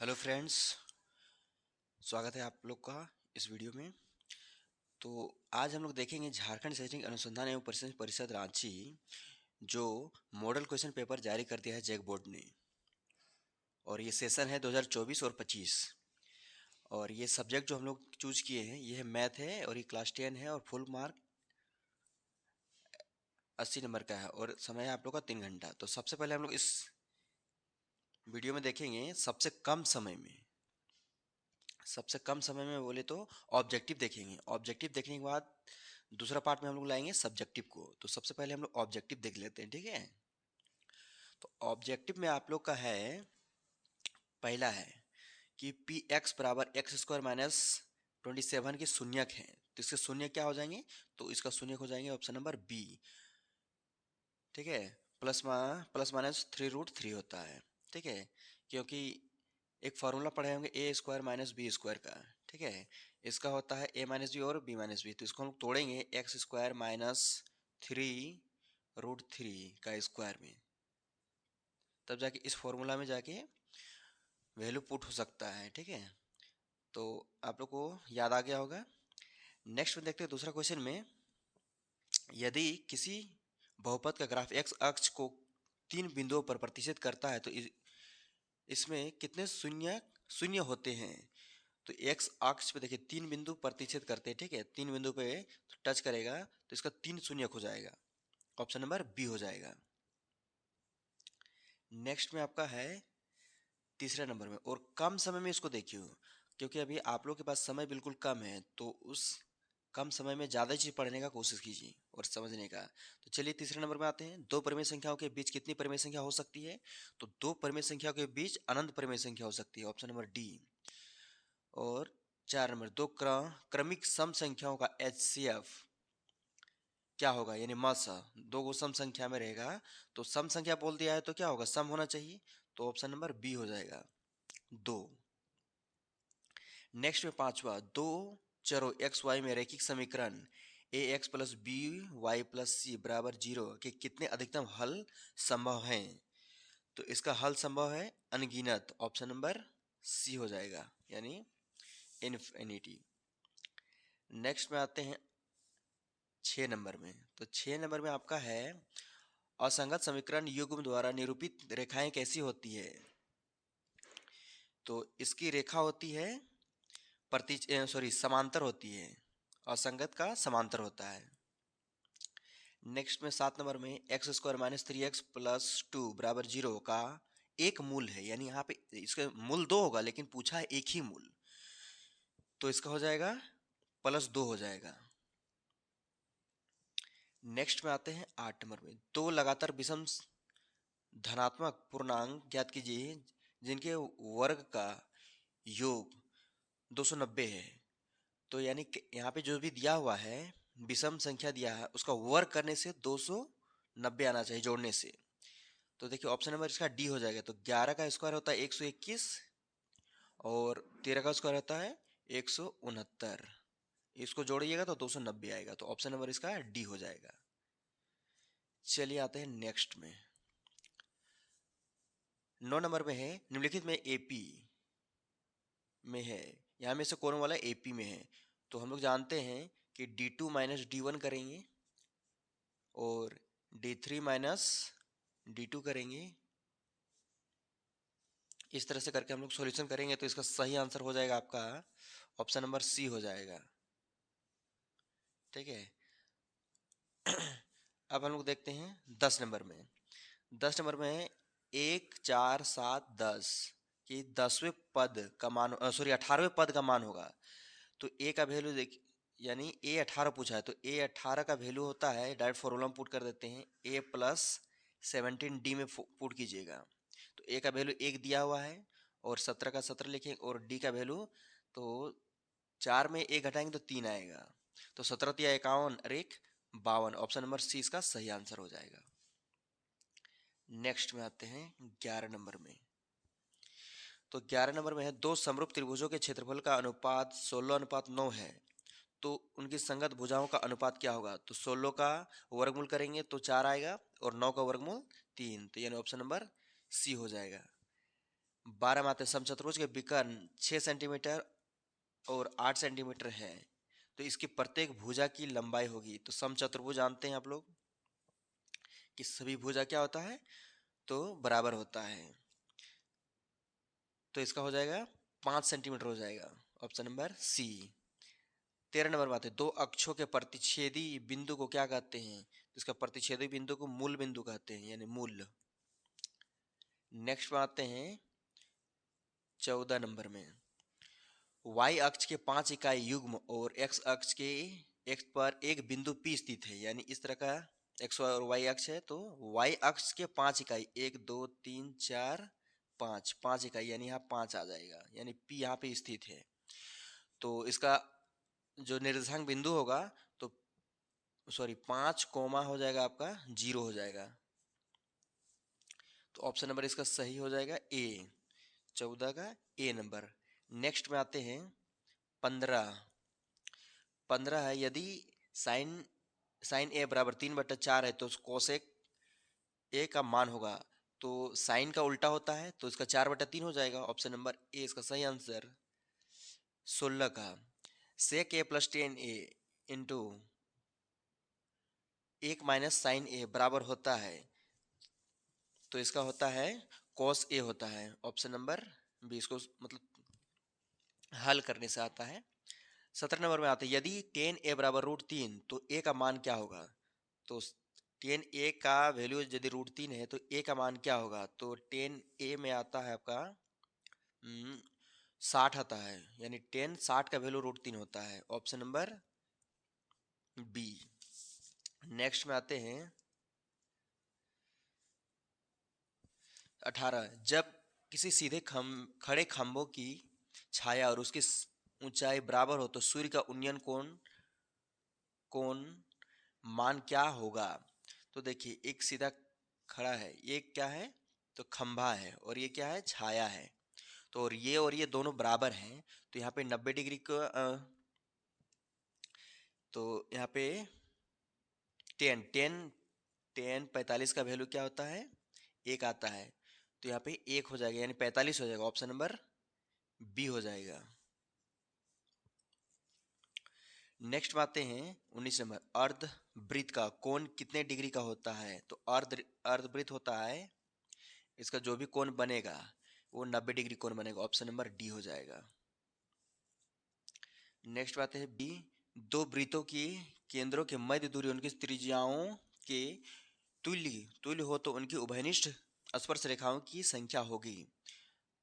Hello friends, स्वागत है आप लोग का इस वीडियो में। तो आज हम लोग देखेंगे झारखंड शैक्षणिक अनुसंधान एवं प्रशिक्षण परिषद रांची जो मॉडल क्वेश्चन पेपर जारी कर दिया है जैक बोर्ड ने। और ये सेशन है 2024 और 25। और ये सब्जेक्ट जो हम लोग चूज किए हैं ये है मैथ है और ये क्लास 10 है और फुल मार्क 80 नंबर का है और समय है आप लोग का 3 घंटा। तो सबसे पहले हम लोग इस वीडियो में देखेंगे सबसे कम समय में बोले तो ऑब्जेक्टिव देखेंगे। ऑब्जेक्टिव देखने के बाद दूसरा पार्ट में हम लोग लाएंगे सब्जेक्टिव को। तो सबसे पहले हम लोग ऑब्जेक्टिव देख लेते हैं, ठीक है। तो ऑब्जेक्टिव में आप लोग का है, पहला है कि पी एक्स बराबर एक्स स्क्वायर माइनस 27 के शून्यक हैं। तो इसके शून्य क्या हो जाएंगे? तो इसका शून्यक हो जाएंगे ऑप्शन नंबर बी, ठीक है। प्लस माइनस 3√3 होता है, ठीक है। क्योंकि एक फार्मूला पढ़े होंगे ए स्क्वायर माइनस बी स्क्वायर का, ठीक है। इसका होता है ए माइनस बी और बी माइनस बी। तो इसको हम लोग तोड़ेंगे एक्स स्क्वायर माइनस 3√3 का स्क्वायर में, तब जाके इस फॉर्मूला में जाके वैल्यू पुट हो सकता है, ठीक है। तो आप लोग को याद आ गया होगा। नेक्स्ट में देखते हैं दूसरा क्वेश्चन में, यदि किसी बहुपद का ग्राफ एक्स अक्ष को 3 बिंदुओं पर प्रतिष्ठित करता है तो इसमें कितने शून्य शून्य होते हैं? तो एक्स अक्ष पे देखिए 3 बिंदु प्रतिच्छेद करते हैं, ठीक है। 3 बिंदु पे तो टच करेगा तो इसका 3 शून्य हो जाएगा, ऑप्शन नंबर बी हो जाएगा। नेक्स्ट में आपका है तीसरे नंबर में, और कम समय में इसको देखिए, क्योंकि अभी आप लोग के पास समय बिल्कुल कम है, तो उस कम समय में ज़्यादा चीज़ पढ़ने का कोशिश कीजिए और समझने का। तो चलिए तीसरे नंबर में आते हैं, दो परिमेय संख्याओं के बीच कितनी परिमेय संख्या हो सकती है? तो दो परिमेय संख्याओं के बीच अनंत परिमेय संख्या हो सकती है, ऑप्शन नंबर डी। और 4 नंबर, दो क्रमिक सम संख्याओं का HCF क्या होगा? यानी मस दो को सम संख्या में रहेगा, तो सम संख्या बोल दिया है तो क्या होगा? सम होना चाहिए, तो ऑप्शन नंबर बी हो जाएगा, 2। नेक्स्ट में पांचवा, दो चरों एक्स वाई में रैखिक समीकरण A X plus B Y plus C बराबर 0 के कितने अधिकतम हल संभव हैं? तो इसका हल संभव है अनगिनत, ऑप्शन नंबर सी हो जाएगा, यानी इनफिनिटी। नेक्स्ट में आते हैं 6 नंबर में। तो 6 नंबर में आपका है, असंगत समीकरण युग्म द्वारा निरूपित रेखाएं कैसी होती है? तो इसकी रेखा होती है समांतर होती है। असंगत का समांतर होता है। नेक्स्ट में 7 नंबर में, x square minus 3x plus 2 बराबर 0 का एक मूल है, यानी यहाँ पे इसका मूल 2 होगा लेकिन पूछा है एक ही मूल, तो इसका हो जाएगा +2 हो जाएगा। नेक्स्ट में आते हैं 8 नंबर में, दो लगातार विषम धनात्मक पूर्णांक ज्ञात कीजिए जिनके वर्ग का योग 290 है। तो यानी यहाँ पे जो भी दिया हुआ है, विषम संख्या दिया है, उसका वर्ग करने से 290 आना चाहिए जोड़ने से। तो देखिए ऑप्शन नंबर इसका डी हो जाएगा। तो 11 का स्क्वायर होता है 121 और 13 का स्क्वायर होता है 169। इसको जोड़िएगा तो 290 आएगा, तो ऑप्शन नंबर इसका डी हो जाएगा। चलिए आते हैं नेक्स्ट में, 9 नंबर में है, निम्नलिखित में एपी में है, यहाँ में से कौन वाला एपी में है? तो हम लोग जानते हैं कि D2 माइनस D1 करेंगे और D3 माइनस D2 करेंगे। इस तरह से करके हम लोग सॉल्यूशन करेंगे तो इसका सही आंसर हो जाएगा आपका ऑप्शन नंबर सी हो जाएगा, ठीक है। अब हम लोग देखते हैं 10 नंबर में। 10 नंबर में है 1 4 7 10 कि 10वें पद का मान 18वें पद का मान होगा। तो ए का वैल्यू देख, यानी ए 18 पूछा है, तो ए 18 का वैल्यू होता है, डायरेक्ट फॉर्मूला में पुट कर देते हैं, ए प्लस 17 डी में पुट कीजिएगा। तो ए का वैल्यू 1 दिया हुआ है और 17 का 17 लिखेंगे और डी का वैल्यू, तो 4 में 1 घटाएंगे तो 3 आएगा, तो 17 तिया 51 और 1 52, ऑप्शन नंबर सी इसका सही आंसर हो जाएगा। नेक्स्ट में आते हैं 11 नंबर में। तो 11 नंबर में है, दो समरूप त्रिभुजों के क्षेत्रफल का अनुपात 16:9 है, तो उनकी संगत भुजाओं का अनुपात क्या होगा? तो 16 का वर्गमूल करेंगे तो 4 आएगा और 9 का वर्गमूल 3, तो यानी ऑप्शन नंबर सी हो जाएगा। 12 में आते हैं समचतुर्भुज के विकर्ण 6 सेंटीमीटर और 8 सेंटीमीटर है, तो इसकी प्रत्येक भुजा की लंबाई होगी। तो समचतुर्भुज जानते हैं आप लोग कि सभी भुजा क्या होता है, तो बराबर होता है। तो इसका हो जाएगा 5 सेंटीमीटर हो जाएगा, ऑप्शन नंबर सी। 13 नंबर बात है, दो अक्षों के प्रतिच्छेदी बिंदु को क्या कहते हैं? तो इसका प्रतिच्छेदी बिंदु को मूल बिंदु कहते हैं, यानी मूल। नेक्स्ट में आते हैं 14 नंबर में, y अक्ष के 5 इकाई युग्म और x अक्ष के x पर एक बिंदु P स्थित है, यानी इस तरह का x और y अक्ष है, तो y अक्ष के 5 इकाई 1 2 3 4 5 5 इकाई, यानी यहाँ 5 आ जाएगा, यानी P यहाँ पे स्थित है। तो इसका जो निर्देशांक बिंदु होगा, तो सॉरी 5 कोमा हो जाएगा आपका 0 हो जाएगा। तो ऑप्शन नंबर इसका सही हो जाएगा ए, 14 का ए नंबर। नेक्स्ट में आते हैं 15। 15 है, यदि साइन साइन ए बराबर 3/4 है तो कोसेक ए का मान होगा, तो साइन का उल्टा होता है, तो इसका 4/3 हो जाएगा, ऑप्शन नंबर ए इसका सही आंसर। 16 का, सेक ए प्लस 10 ए इंटू 1 माइनस साइन ए बराबर होता है, तो इसका होता है कॉस ए होता है, ऑप्शन नंबर बी इसको मतलब हल करने से आता है। 17 नंबर में आते हैं, यदि 10 ए बराबर √3 तो ए का मान क्या होगा? तो 10 ए का वैल्यू यदि √3 है तो ए का मान क्या होगा? तो 10 ए में आता है आपका 60 आता है, यानी 60 का वैल्यू √3 होता है, ऑप्शन नंबर बी। नेक्स्ट में आते हैं 18, जब किसी सीधे खड़े खंभों की छाया और उसकी ऊंचाई बराबर हो तो सूर्य का उन्नयन कोण मान क्या होगा? तो देखिए, एक सीधा खड़ा है, ये क्या है? तो खंभा है, और ये क्या है? छाया है। तो और ये दोनों बराबर हैं, तो यहाँ पे 90 डिग्री को तो यहाँ पे 45 का वैल्यू क्या होता है? 1 आता है, तो यहाँ पे 1 हो जाएगा, यानी 45 हो जाएगा, ऑप्शन नंबर बी हो जाएगा। नेक्स्ट बातें हैं 19 नंबर, अर्धवृत्त का कोण कितने डिग्री का होता है? तो अर्धवृत्त होता है, इसका जो भी कोण बनेगा वो 90 डिग्री कोण बनेगा, ऑप्शन नंबर डी हो जाएगा। नेक्स्ट बात है बी, दो वृत्तों की केंद्रों के मध्य दूरी उनकी त्रिज्याओं के तुल्य तुल्य हो तो उनकी उभयनिष्ठ स्पर्श रेखाओं की संख्या होगी,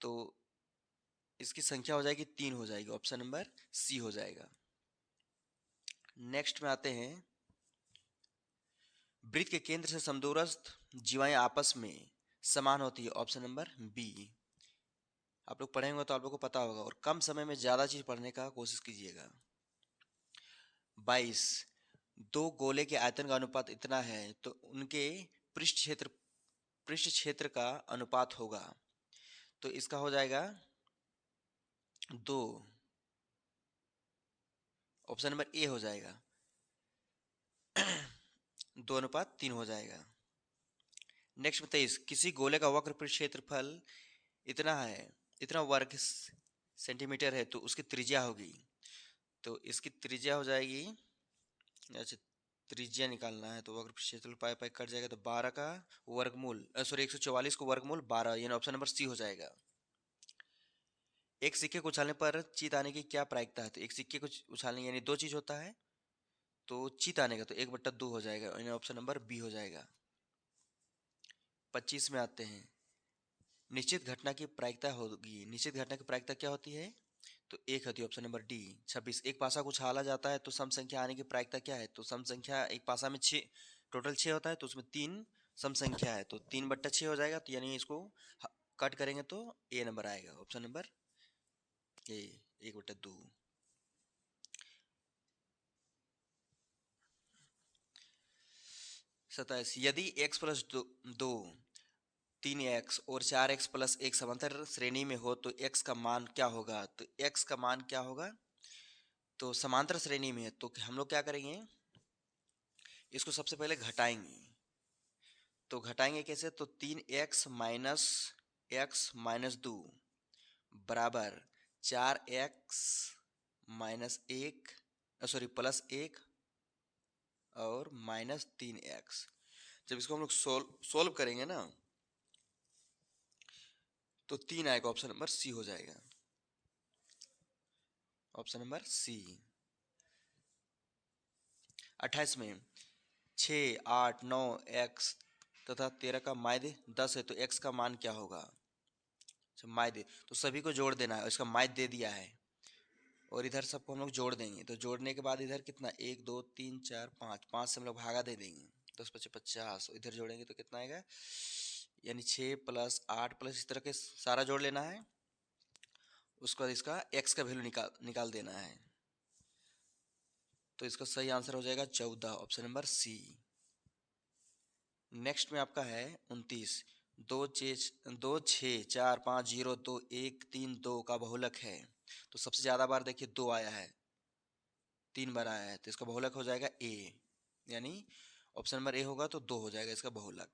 तो इसकी संख्या हो जाएगी 3 हो जाएगी, ऑप्शन नंबर सी हो जाएगा। नेक्स्ट में आते हैं, वृत्त के केंद्र से समदूरस्थ जीवाएं आपस में समान होती है, ऑप्शन नंबर बी। आप लोग पढ़ेंगे तो आप लोग को पता होगा, और कम समय में ज्यादा चीज पढ़ने का कोशिश कीजिएगा। 22, दो गोले के आयतन का अनुपात इतना है तो उनके पृष्ठ क्षेत्र का अनुपात होगा, तो इसका हो जाएगा 2, ऑप्शन नंबर ए हो जाएगा। 2:3 हो जाएगा। नेक्स्ट 23, किसी गोले का वक्र पृष्ठ क्षेत्रफल इतना है, इतना वर्ग सेंटीमीटर है, तो उसकी त्रिज्या होगी, तो इसकी त्रिज्या हो जाएगी, अच्छा त्रिज्या निकालना है तो वक्र पृष्ठ क्षेत्रफल पाई पाई कट जाएगा, तो 12 का वर्गमूल सॉरी 144 को वर्गमूल 12, यानी ऑप्शन नंबर सी हो जाएगा। एक सिक्के को उछालने पर जीत आने की क्या प्रायिकता है? तो एक सिक्के को उछालने यानी 2 चीज होता है, तो जीत आने का तो 1/2 हो जाएगा, यानी ऑप्शन नंबर बी हो जाएगा। 25 में आते हैं, निश्चित घटना की प्रायिकता होगी, निश्चित घटना की प्रायिकता क्या होती है? तो 1 होती है, ऑप्शन नंबर डी। 26, एक पासा को उछाला जाता है तो सम संख्या आने की प्रायिकता क्या है? तो सम संख्या एक पासा में 6 टोटल 6 होता है, तो उसमें 3 सम संख्या है, तो 3/6 हो जाएगा, तो यानी इसको कट करेंगे तो ए नंबर आएगा, ऑप्शन नंबर ए 1/2। 27, यदि x प्लस 2 3x और 4x प्लस 1 समांतर श्रेणी में हो तो x का मान क्या होगा? तो x का मान क्या होगा? तो समांतर श्रेणी में है, तो हम लोग क्या करेंगे, इसको सबसे पहले घटाएंगे, तो घटाएंगे कैसे? तो 3x माइनस एक्स माइनस 2 बराबर 4x माइनस 1 सॉरी प्लस 1 और माइनस 3x। जब इसको हम लोग सोल्व करेंगे ना तो 3 आएगा, ऑप्शन नंबर सी हो जाएगा, ऑप्शन नंबर सी। 28 में 6, 8, 9 एक्स तथा 13 का माध्य 10 है तो एक्स का मान क्या होगा? अच्छा, माध्य तो सभी को जोड़ देना है, इसका माध्य दे दिया है और इधर सबको हम लोग जोड़ देंगे। तो जोड़ने के बाद इधर कितना 1 2 3 4 5, 5 से हम लोग भागा दे देंगे, 10 5 50। इधर जोड़ेंगे तो कितना आएगा, यानी 6 प्लस 8 प्लस इस तरह के सारा जोड़ लेना है। उसके बाद इसका एक्स का वैल्यू निकाल देना है। तो इसका सही आंसर हो जाएगा 14, ऑप्शन नंबर सी। नेक्स्ट में आपका है 29। 2 6 4 5 0 2 1 3 2 का बहुलक है। तो सबसे ज्यादा बार देखिए 2 आया है, 3 बार आया है, तो इसका बहुलक हो जाएगा ए, यानी ऑप्शन नंबर ए होगा तो 2 हो जाएगा इसका बहुलक।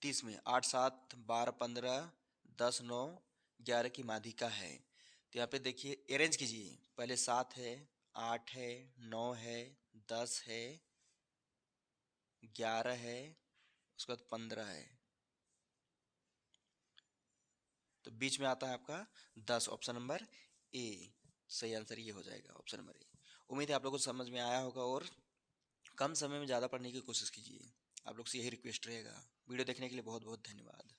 30 में 8 7 12 15 10 9 11 की माध्यिका है। तो यहाँ पे देखिए अरेंज कीजिए, पहले 7 है, 8 है, 9 है, 10 है, 11 है, उसके बाद 15 है, तो बीच में आता है आपका 10, ऑप्शन नंबर ए। सही आंसर ये हो जाएगा, ऑप्शन नंबर ए। उम्मीद है आप लोगों को समझ में आया होगा और कम समय में ज़्यादा पढ़ने की कोशिश कीजिए। आप लोग से यही रिक्वेस्ट रहेगा। वीडियो देखने के लिए बहुत बहुत धन्यवाद।